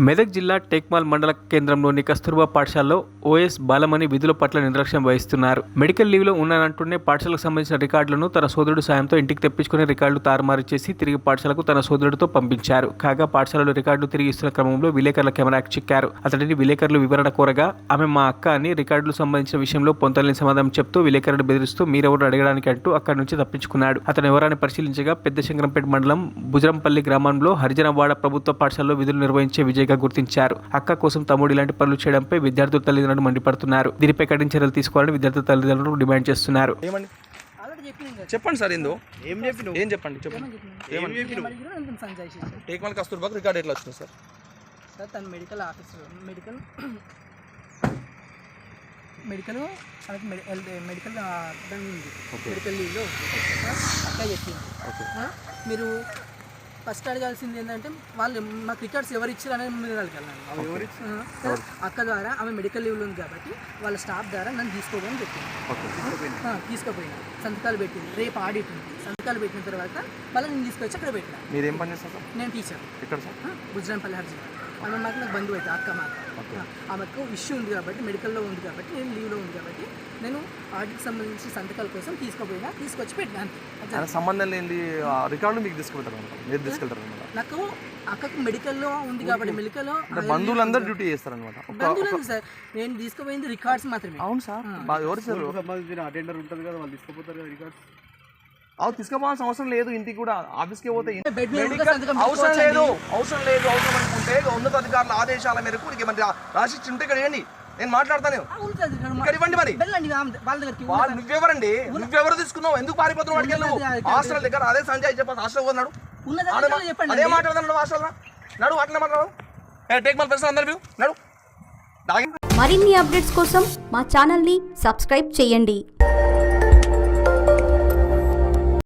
మెదక్ జిల్లా టేక్మాల్ మండల కేంద్రంలోని కస్తూర్బా పాఠశాలలో ఓఎస్ బాలమణి విధుల పట్ల నిర్లక్ష్యం వహిస్తున్నారు. మెడికల్ లీవ్లో ఉన్నానంటూనే పాఠశాలకు సంబంధించిన రికార్డులను తన సోదరుడు సాయంతో ఇంటికి తెప్పించుకుని రికార్డులు తారుమారు చేసి తిరిగి పాఠశాలకు తన సోదరుడితో పంపించారు. కాగా పాఠశాలలో రికార్డులు తిరిగి ఇస్తున్న క్రమంలో విలేకరుల కెమెరాకు చిక్కారు. అతడిని విలేకరులు వివరణ కోరగా ఆమె మా అక్క అని రికార్డులు సంబంధించిన విషయంలో పొంతలేని సమాధానం చెప్తూ విలేకరుడు బెదిరిస్తూ మీరెవరు అడగడానికి అంటూ అక్కడి నుంచి తప్పించుకున్నాడు. అతను ఎవరాన్ని పరిశీలించగా పెద్ద శంకరంపేట మండలం బుజరంపల్లి గ్రామంలో హరిజనవాడ ప్రభుత్వ పాఠశాలలో విధులు నిర్వహించే విజయ్ గుర్తించారు. అక్క కోసం తమ్ముడు ఇలాంటి పనులు చేయడంపై విద్యార్థుల తల్లిదండ్రులు మండిపడుతున్నారు. దీనిపై కఠిన చర్యలు తీసుకోవాలని విద్యార్థుల తల్లిదండ్రులు డిమాండ్ చేస్తున్నారు. చెప్పండి సార్ ఏం చెప్పండి టేక్మాల్ కస్తూర్బాకు రికార్డ్ ఎట్లా వచ్చింది సార్? సార్ తను మెడికల్ ఆఫీసర్ మెడికల్ దాని ఉంది మెడికల్ లీవ్లో అక్క చెప్పింది. మీరు ఫస్ట్ అడగాల్సింది ఏంటంటే వాళ్ళు మాకు రికార్డ్స్ ఎవరు ఇచ్చారు అనేది మీరు అడగాలి. అక్క ద్వారా ఆమె మెడికల్ లీవ్లో ఉంది కాబట్టి వాళ్ళ స్టాఫ్ ద్వారా నన్ను తీసుకోమని చెప్పింది. తీసుకుపోయినా సంతకాలు పెట్టింది. రేపు ఆడిట్ ఉంది. సంతకాలు పెట్టిన తర్వాత మళ్ళీ నేను తీసుకొచ్చి అక్కడ పెట్టినా. మీరేం పని చేస్తారు? నేను టీచర్. ఇక్కడ సార్ బుజ్రాంపల్లి హర్జన. ఆమె మాకు నాకు బంధువు అవుతుంది. అక్క మాకు ఆమెకు ఇష్యూ ఉంది కాబట్టి మెడికల్లో ఉంది కాబట్టి నేను లీవ్లో ఉంది కాబట్టి నేను ఆడిట్కి సంబంధించి సంతకాల కోసం తీసుకొచ్చి పెట్టినా. సంబంధం లేని రికార్డు మీకు తీసుకెళ్తారు, మీరు తీసుకెళ్తారు. నాకు అక్కకు మెడికల్లో ఉంది కాబట్టి మెడికల్లో బంధువులందరూ డ్యూటీ చేస్తారు అనమాట. బంధువులు సార్ నేను తీసుకుపోయింది రికార్డ్స్ మాత్రమే. అవును సార్, ఎవరు సార్ అటెండర్ ఉంటుంది కదా, వాళ్ళు తీసుకుపోతారు కదా రికార్డ్స్. తీసుకోవాల్సిన అవసరం లేదు. ఇంటికి కూడా ఆఫీస్కి పోతే అవసరం లేదు. అవసరం అనుకుంటే ఉన్నతాధికారుల ఆదేశాల మేరకు రాసి ఉంటే ఇక్కడ ఇవ్వండి, నేను మాట్లాడతాను. ఇక్కడ ఇవ్వండి. మరి నువ్వెవరండి? నువ్వెవరు తీసుకున్నావు? ఎందుకు పారిపోతున్నావు? అడిగి నువ్వు హాస్టల్ దగ్గర అదే సంజయ్ చెప్పాలి. హాస్టల్ పోతున్నాడు, అదే మాట్లాడతాను. హాస్టల్ నడు, అట్లా మాట్లాడు. టేక్మాల్ ప్రశ్న అందరు నడు. మరిన్ని అప్డేట్స్ కోసం మా ఛానల్ని సబ్స్క్రైబ్ చేయండి.